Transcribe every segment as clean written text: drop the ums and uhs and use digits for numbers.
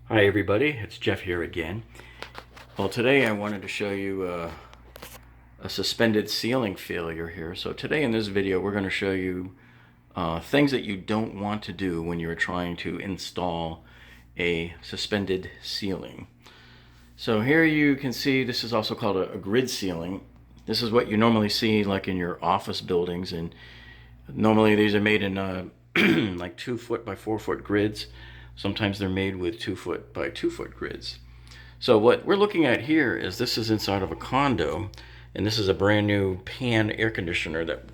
Hi everybody, it's Jeff here again. Well, today I wanted to show you a suspended ceiling failure here. So today in this video we're going to show you things that you don't want to do when you're trying to install a suspended ceiling. So here you can see this is also called a grid ceiling. This is what you normally see like in your office buildings, and normally these are made in like 2 foot by 4 foot grids. Sometimes they're made with 2 foot by 2 foot grids. So what we're looking at here is this is inside of a condo, and this is a brand new pan air conditioner that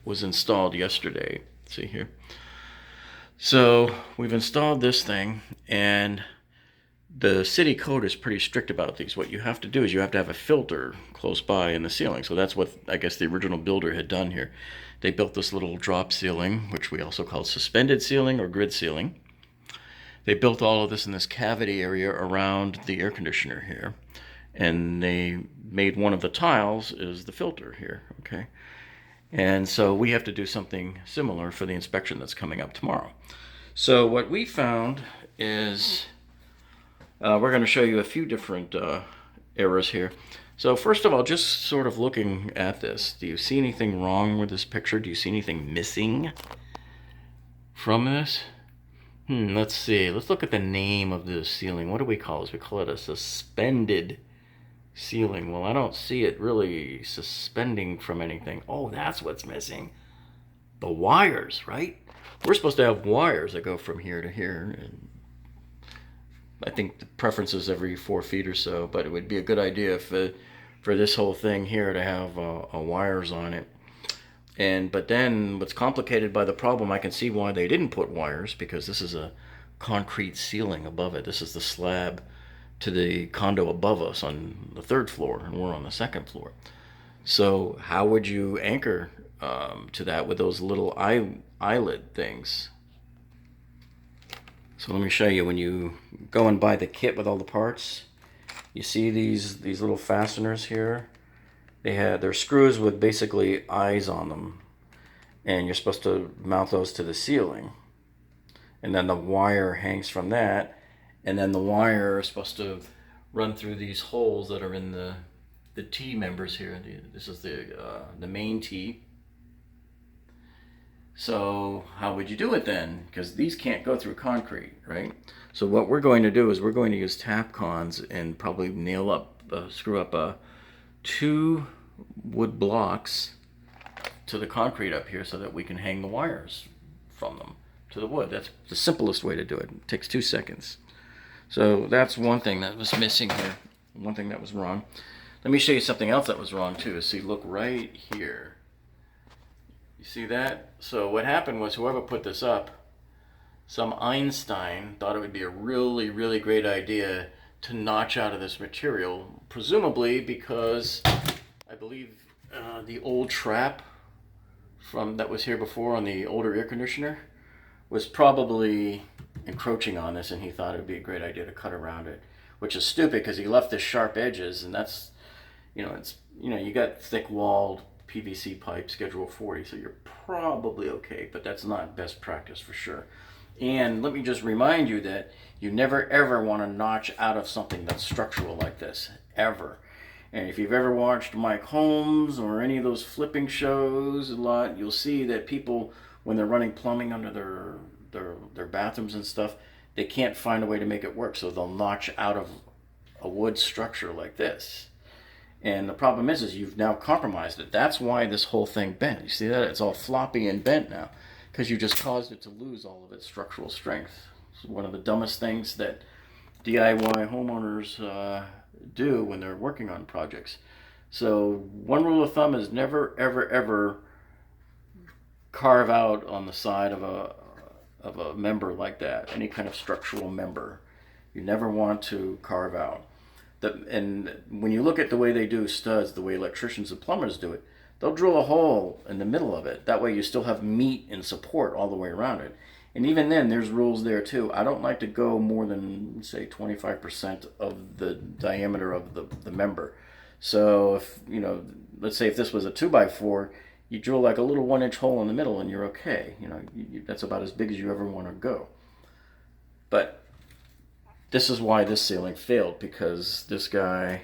was installed yesterday. See here. So we've installed this thing, and the city code is pretty strict about these. What you have to do is you have to have a filter close by in the ceiling. So that's what I guess the original builder had done here. They built this little drop ceiling, which we also call suspended ceiling or grid ceiling. They built all of this in this cavity area around the air conditioner here, and they made one of the tiles is the filter here, okay? And so we have to do something similar for the inspection that's coming up tomorrow. So what we found is we're going to show you a few different errors here. So first of all, just sort of looking at this, do you see anything wrong with this picture? Do you see anything missing from this? Let's see. Let's look at the name of the ceiling. What do we call this? We call it a suspended ceiling. Well, I don't see it really suspending from anything. Oh, that's what's missing. The wires, right? We're supposed to have wires that go from here to here. And I think the preference is every 4 feet or so, but it would be a good idea if, for this whole thing here to have wires on it. But then what's complicated by the problem, I can see why they didn't put wires, because this is a concrete ceiling above it. This is the slab to the condo above us on the 3rd floor, and we're on the 2nd floor. So how would you anchor to that with those little eyelid things? So let me show you. When you go and buy the kit with all the parts, you see these little fasteners here. They're screws with basically eyes on them, and you're supposed to mount those to the ceiling, and then the wire hangs from that, and then the wire is supposed to run through these holes that are in the T members here. This is the main T. So how would you do it then? Because these can't go through concrete, right? So what we're going to do is we're going to use Tapcons and probably screw up 2 wood blocks to the concrete up here so that we can hang the wires from them to the wood. That's the simplest way to do it. It takes 2 seconds. So that's one thing that was missing here. One thing that was wrong. Let me show you something else that was wrong too. See, look right here. You see that? So what happened was whoever put this up, some Einstein thought it would be a really, really great idea to notch out of this material, presumably because I believe the old trap that was here before on the older air conditioner was probably encroaching on this, and he thought it would be a great idea to cut around it, which is stupid because he left the sharp edges, and that's, you got thick walled PVC pipe, Schedule 40, so you're probably okay, but that's not best practice for sure. And let me just remind you that you never ever want to notch out of something that's structural like this, ever. And if you've ever watched Mike Holmes or any of those flipping shows a lot, you'll see that people, when they're running plumbing under their bathrooms and stuff, they can't find a way to make it work, so they'll notch out of a wood structure like this. And the problem is you've now compromised it. That's why this whole thing bent. You see that? It's all floppy and bent now, because you just caused it to lose all of its structural strength. It's one of the dumbest things that DIY homeowners do when they're working on projects. So one rule of thumb is never, ever, ever carve out on the side of a member like that, any kind of structural member. You never want to carve out. And when you look at the way they do studs, the way electricians and plumbers do it, they'll drill a hole in the middle of it. That way you still have meat and support all the way around it. And even then, there's rules there too. I don't like to go more than, say, 25% of the diameter of the member. So if, let's say if this was a 2x4, you drill like a little 1-inch hole in the middle and you're okay. That's about as big as you ever want to go. But this is why this ceiling failed, because this guy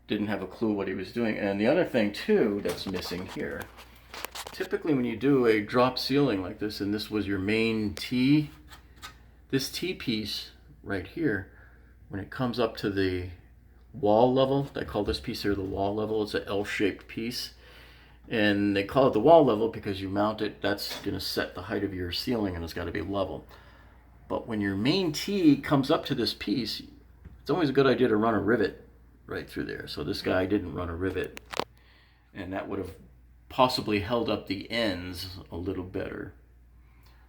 didn't have a clue what he was doing. And the other thing too that's missing here, typically when you do a drop ceiling like this, and this was your main T, this T piece right here, when it comes up to the wall level, I call this piece here the wall level. It's an L-shaped piece, and they call it the wall level because you mount it, that's going to set the height of your ceiling, and it's got to be level. But when your main T comes up to this piece, it's always a good idea to run a rivet right through there. So this guy didn't run a rivet, and that would have possibly held up the ends a little better.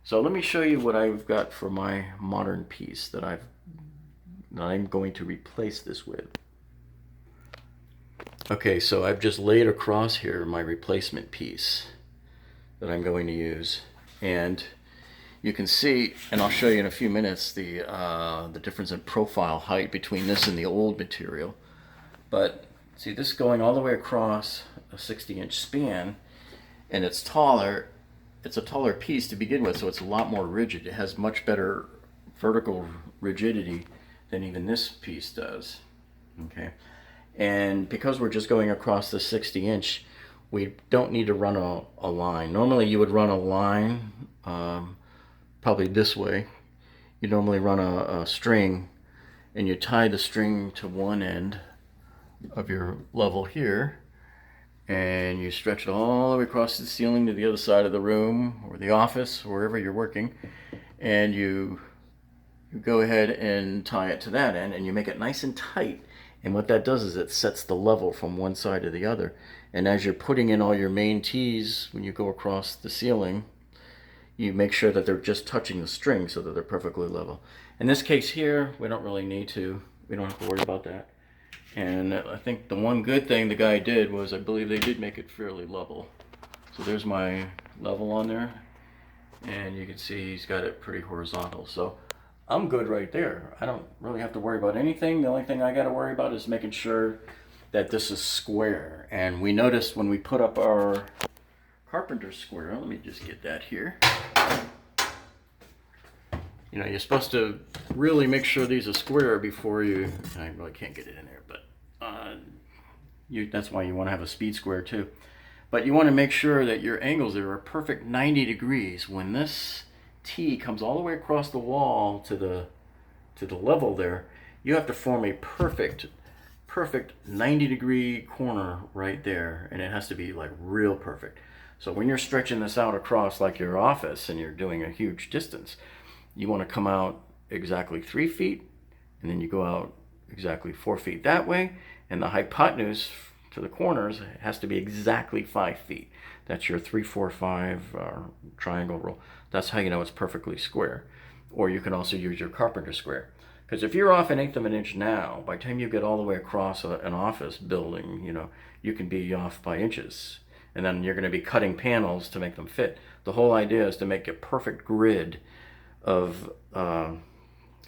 So let me show you what I've got for my modern piece that I'm going to replace this with. Okay, so I've just laid across here my replacement piece that I'm going to use, and you can see, and I'll show you in a few minutes, the difference in profile height between this and the old material. But see, this going all the way across a 60-inch span, and it's taller. It's a taller piece to begin with, so it's a lot more rigid. It has much better vertical rigidity than even this piece does. Okay, and because we're just going across the 60-inch, we don't need to run a line. Normally you would run a line probably this way. You normally run a string, and you tie the string to one end of your level here, and you stretch it all the way across the ceiling to the other side of the room or the office, wherever you're working, and you go ahead and tie it to that end, and you make it nice and tight. And what that does is it sets the level from one side to the other. And as you're putting in all your main T's, when you go across the ceiling, you make sure that they're just touching the string so that they're perfectly level. In this case here, we don't really need to. We don't have to worry about that. And I think the one good thing the guy did was, I believe they did make it fairly level. So there's my level on there, and you can see he's got it pretty horizontal. So I'm good right there. I don't really have to worry about anything. The only thing I got to worry about is making sure that this is square. And we noticed when we put up our carpenter square, let me just get that here. You know, you're supposed to really make sure these are square before you, I really can't get it in there, but that's why you want to have a speed square too. But you want to make sure that your angles there are perfect 90 degrees. When this T comes all the way across the wall to the level there, you have to form a perfect 90-degree corner right there, and it has to be like real perfect. So when you're stretching this out across like your office and you're doing a huge distance, you want to come out exactly 3 feet, and then you go out exactly 4 feet that way, and the hypotenuse to the corners has to be exactly 5 feet. That's your 3, 4, 5 triangle rule. That's how you know it's perfectly square. Or you can also use your carpenter square. Because if you're off 1/8 of an inch now, by the time you get all the way across an office building, you know, you can be off by inches. And then you're going to be cutting panels to make them fit. The whole idea is to make a perfect grid of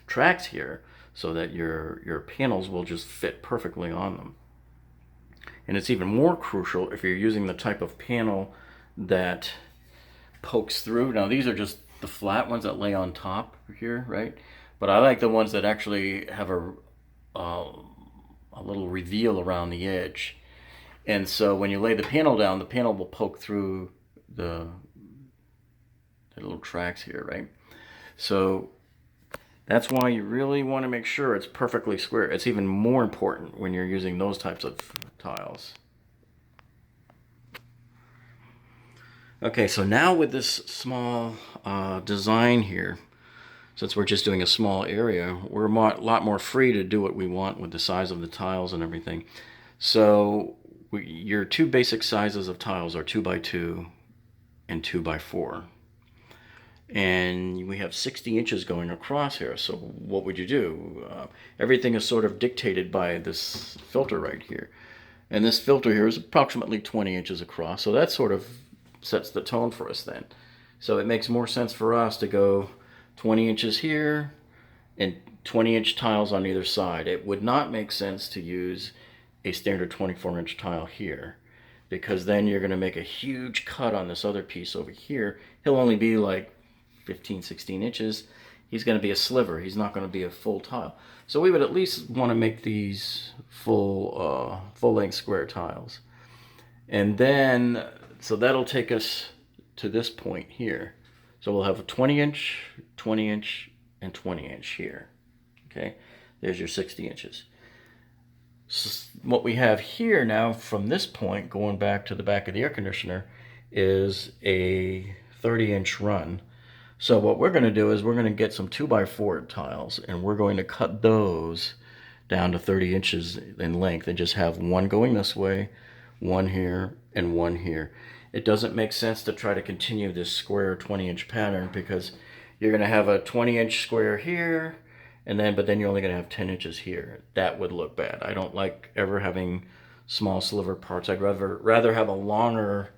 tracks here so that your panels will just fit perfectly on them. And it's even more crucial if you're using the type of panel that pokes through. Now these are just the flat ones that lay on top here, right? But I like the ones that actually have a little reveal around the edge. And so when you lay the panel down, the panel will poke through the little tracks here, right? So that's why you really want to make sure it's perfectly square. It's even more important when you're using those types of tiles. Okay, so now with this small design here, since we're just doing a small area, we're a lot more free to do what we want with the size of the tiles and everything. So your two basic sizes of tiles are 2x2 and 2x4. And we have 60 inches going across here. So what would you do? Everything is sort of dictated by this filter right here. And this filter here is approximately 20 inches across. So that sort of sets the tone for us then. So it makes more sense for us to go 20 inches here and 20-inch tiles on either side. It would not make sense to use a standard 24-inch tile here, because then you're going to make a huge cut on this other piece over here. He'll only be like 15, 16 inches. he's going to be a sliver. He's not going to be a full tile. So we would at least want to make these full-length square tiles. And then, so that'll take us to this point here. So we'll have a 20-inch, 20-inch, and 20-inch here. Okay, there's your 60 inches. So what we have here now from this point going back to the back of the air conditioner is a 30-inch run. So what we're going to do is we're going to get some 2x4 tiles, and we're going to cut those down to 30 inches in length and just have one going this way, one here, and one here. It doesn't make sense to try to continue this square 20-inch pattern, because you're going to have a 20-inch square here, but then you're only going to have 10 inches here. That would look bad. I don't like ever having small sliver parts. I'd rather have a longer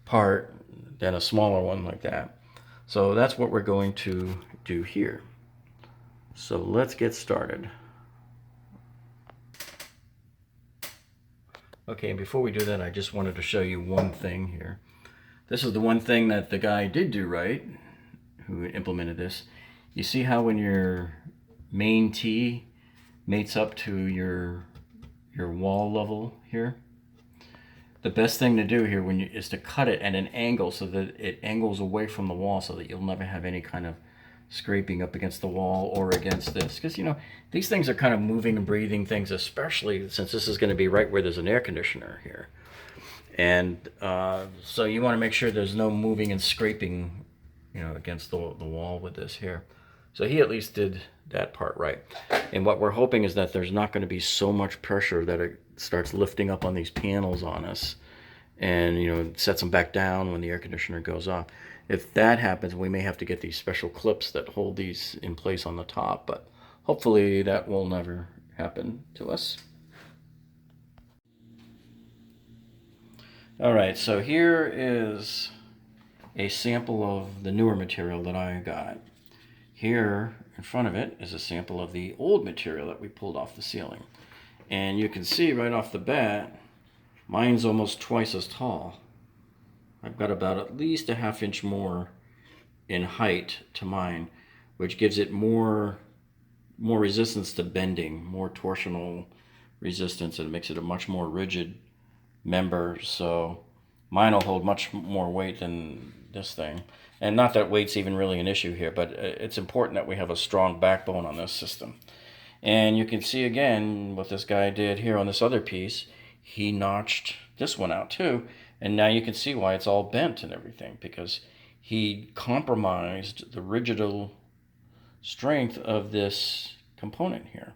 part than a smaller one like that. So that's what we're going to do here. So let's get started. Okay, and before we do that, I just wanted to show you one thing here. This is the one thing that the guy did do right, who implemented this. You see how when your main T mates up to your wall level here? The best thing to do here is to cut it at an angle so that it angles away from the wall, so that you'll never have any kind of scraping up against the wall or against this. Because, you know, these things are kind of moving and breathing things, especially since this is going to be right where there's an air conditioner here. And so you want to make sure there's no moving and scraping, you know, against the wall with this here. So he at least did that part right. And what we're hoping is that there's not going to be so much pressure that it starts lifting up on these panels on us, and, you know, sets them back down when the air conditioner goes off. If that happens, we may have to get these special clips that hold these in place on the top, but hopefully that will never happen to us. All right, so here is a sample of the newer material that I got. Here in front of it is a sample of the old material that we pulled off the ceiling. And you can see right off the bat, mine's almost twice as tall. I've got about at least a ½ inch more in height to mine, which gives it more resistance to bending, more torsional resistance, and it makes it a much more rigid member. So mine will hold much more weight than this thing. And not that weight's even really an issue here, but it's important that we have a strong backbone on this system. And you can see again what this guy did here on this other piece. He notched this one out too, and now you can see why it's all bent and everything, because he compromised the rigidal strength of this component here.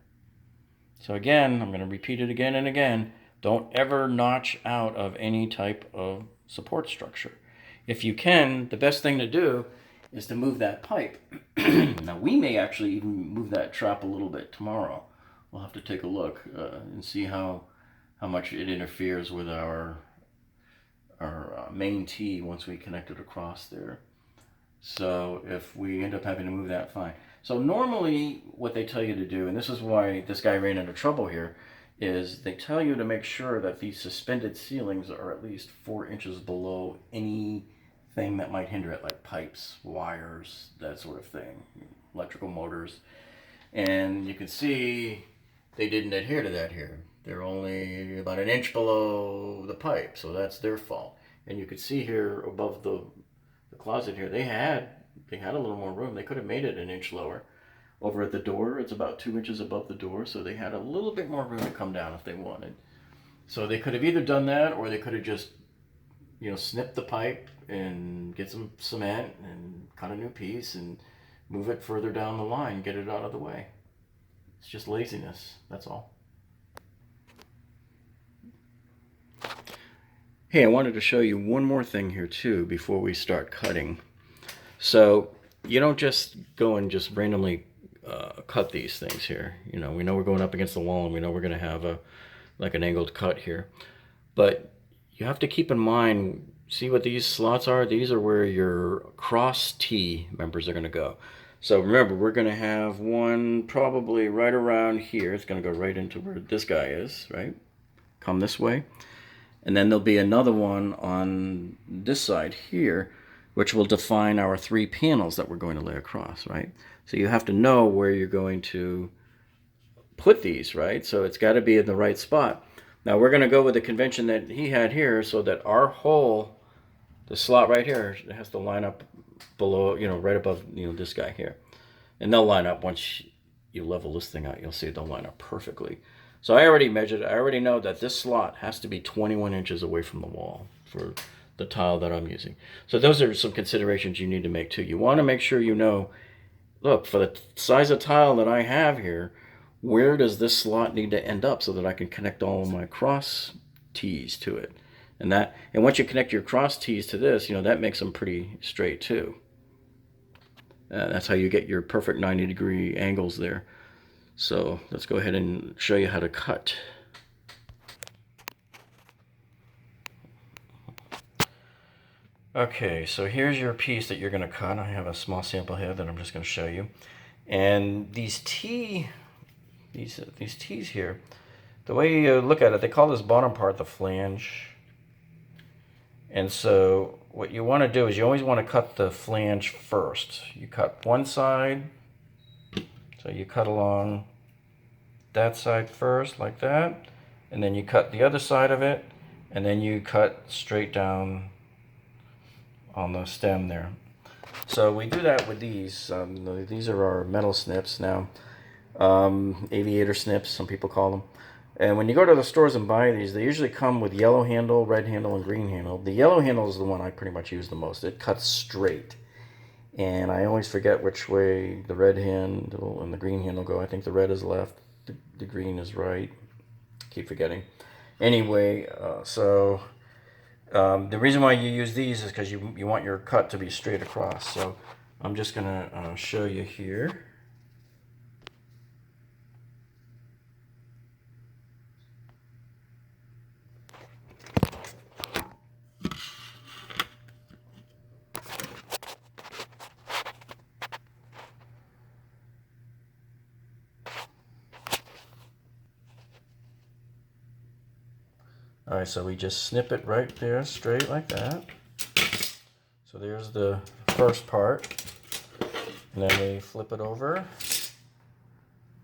So again, I'm going to repeat it again and again. Don't ever notch out of any type of support structure. If you can, the best thing to do is to move that pipe. Now, we may actually even move that trap a little bit tomorrow. We'll have to take a look and see how much it interferes with our main T once we connect it across there. So if we end up having to move that, fine. So normally what they tell you to do, and this is why this guy ran into trouble here, is they tell you to make sure that these suspended ceilings are at least 4 inches below anything that might hinder it, like pipes, wires, that sort of thing, electrical motors. And you can see they didn't adhere to that here. They're only about 1 inch below the pipe, so that's their fault. And you could see here above the closet here, they had a little more room. They could have made it 1 inch lower. Over at the door, it's about 2 inches above the door, so they had a little bit more room to come down if they wanted. So they could have either done that, or they could have just, you know, snipped the pipe and get some cement and cut a new piece and move it further down the line, get it out of the way. It's just laziness, that's all. Hey, I wanted to show you one more thing here too before we start cutting. So you don't just go and just randomly cut these things here. You know, we know we're going up against the wall, and we know we're going to have like an angled cut here. But you have to keep in mind, see what these slots are? These are where your cross T members are going to go. So remember, we're going to have one probably right around here. It's going to go right into where this guy is, right? Come this way. And then there'll be another one on this side here which will define our 3 panels that we're going to lay across, right? So you have to know where you're going to put these, right? So it's got to be in the right spot. Now we're going to go with the convention that he had here, so that our hole, the slot right here, has to line up below, right above, this guy here. And they'll line up once you level this thing out. You'll see they'll line up perfectly. So I already measured it. I already know that this slot has to be 21 inches away from the wall for the tile that I'm using. So those are some considerations you need to make too. You want to make sure you know, look, for the size of tile that I have here, where does this slot need to end up so that I can connect all of my cross tees to it? And once you connect your cross tees to this, that makes them pretty straight too. That's how you get your perfect 90-degree angles there. So let's go ahead and show you how to cut. Okay, so here's your piece that you're going to cut. I have a small sample here that I'm just going to show you. And these tees here, the way you look at it, they call this bottom part the flange. And so what you want to do is you always want to cut the flange first. You cut one side, so you cut along that side first like that, and then you cut the other side of it, and then you cut straight down on the stem there. So we do that with these. These are our metal snips now, aviator snips, some people call them. And when you go to the stores and buy these, they usually come with yellow handle, red handle, and green handle. The yellow handle is the one I pretty much use the most. It cuts straight. And I always forget which way the red handle and the green handle go. I think the red is left, the green is right. Keep forgetting. Anyway, the reason why you use these is because you want your cut to be straight across. So I'm just going to show you here. All right, so we just snip it right there, straight like that. So there's the first part. And then we flip it over.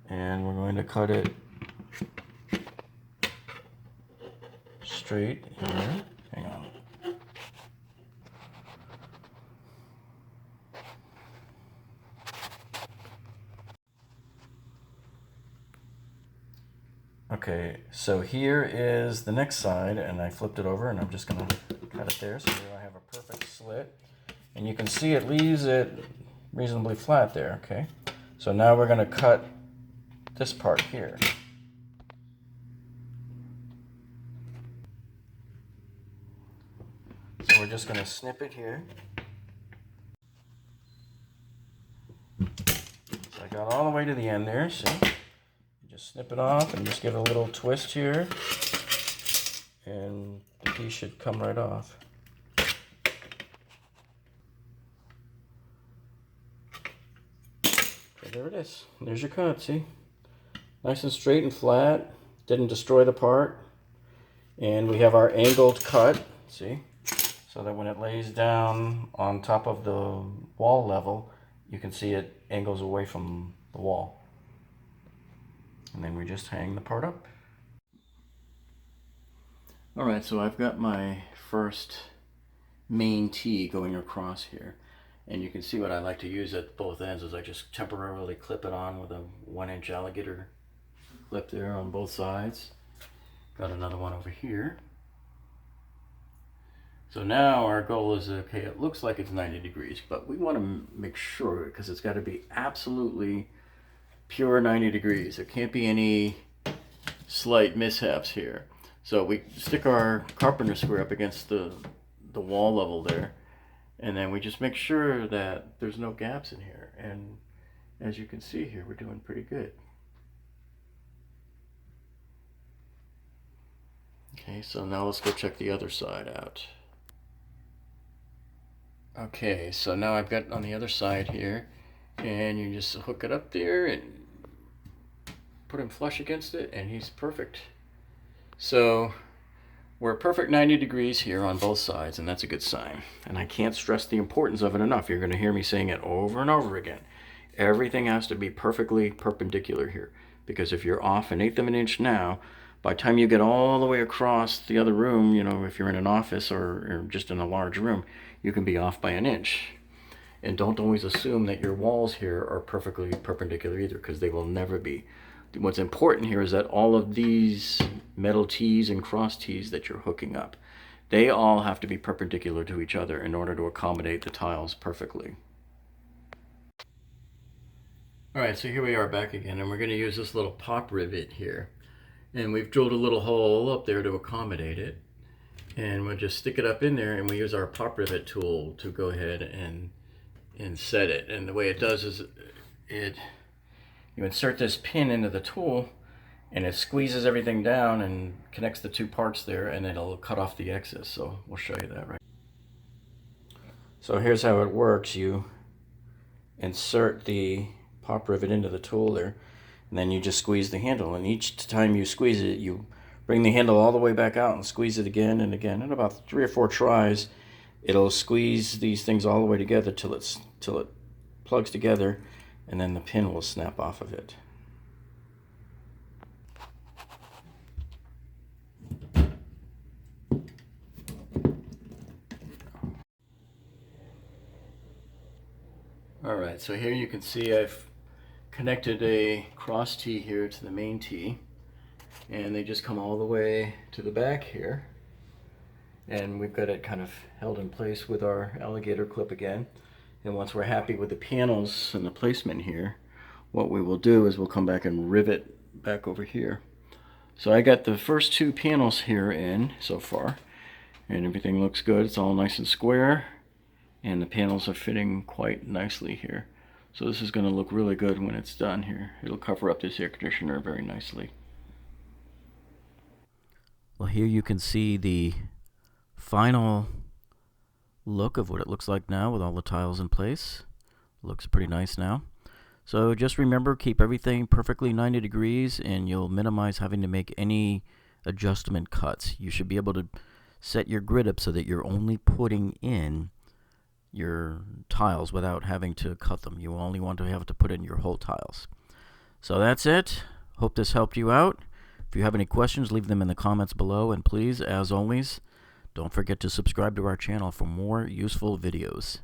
And we're going to cut it straight here. Hang on. Okay, so here is the next side, and I flipped it over, and I'm just going to cut it there. So here I have a perfect slit, and you can see it leaves it reasonably flat there. Okay, so now we're going to cut this part here. So we're just going to snip it here. So I got all the way to the end there. See? Just snip it off and just give it a little twist here, and the piece should come right off. Okay, there it is. There's your cut, see? Nice and straight and flat, didn't destroy the part. And we have our angled cut, see? So that when it lays down on top of the wall level, you can see it angles away from the wall. And then we just hang the part up. All right, so I've got my first main tee going across here. And you can see what I like to use at both ends is I just temporarily clip it on with a 1-inch alligator clip there on both sides. Got another one over here. So now our goal is, okay, it looks like it's 90 degrees, but we want to make sure, because it's got to be absolutely pure 90 degrees. There can't be any slight mishaps here. So we stick our carpenter square up against the wall level there, and then we just make sure that there's no gaps in here. And as you can see here, we're doing pretty good. Okay, so now let's go check the other side out. Okay, so now I've got on the other side here, and you just hook it up there and put him flush against it, and he's perfect. So We're a perfect 90 degrees here on both sides, and that's a good sign. And I can't stress the importance of it enough. You're going to hear me saying it over and over again. Everything has to be perfectly perpendicular here, because if you're off 1/8 of an inch now, by the time you get all the way across the other room, you know, if you're in an office or just in a large room, you can be off by 1 inch. And don't always assume that your walls here are perfectly perpendicular either, because they will never be. What's important here is that all of these metal tees and cross tees that you're hooking up, they all have to be perpendicular to each other in order to accommodate the tiles perfectly. Alright, so here we are back again, and we're going to use this little pop rivet here. And we've drilled a little hole up there to accommodate it. And we'll just stick it up in there, and we use our pop rivet tool to go ahead and set it. And the way it does is you insert this pin into the tool, and it squeezes everything down and connects the two parts there, and it'll cut off the excess. So we'll show you that right. So here's how it works. You insert the pop rivet into the tool there, and then you just squeeze the handle, and each time you squeeze it, you bring the handle all the way back out and squeeze it again and again. In about 3 or 4 tries, it'll squeeze these things all the way together till it plugs together, and then the pin will snap off of it. Alright, so here you can see I've connected a cross tee here to the main tee, and they just come all the way to the back here, and we've got it kind of held in place with our alligator clip again. And once we're happy with the panels and the placement here, what we will do is we'll come back and rivet back over here. So I got the first 2 panels here in so far, and everything looks good. It's all nice and square, and the panels are fitting quite nicely here. So this is going to look really good when it's done here. It'll cover up this air conditioner very nicely. Well, here you can see the final look of what it looks like now with all the tiles in place. Looks pretty nice now. So just remember, keep everything perfectly 90 degrees, and you'll minimize having to make any adjustment cuts. You should be able to set your grid up so that you're only putting in your tiles without having to cut them. You only want to have to put in your whole tiles. So that's it. Hope this helped you out. If you have any questions, leave them in the comments below, and please, as always, don't forget to subscribe to our channel for more useful videos.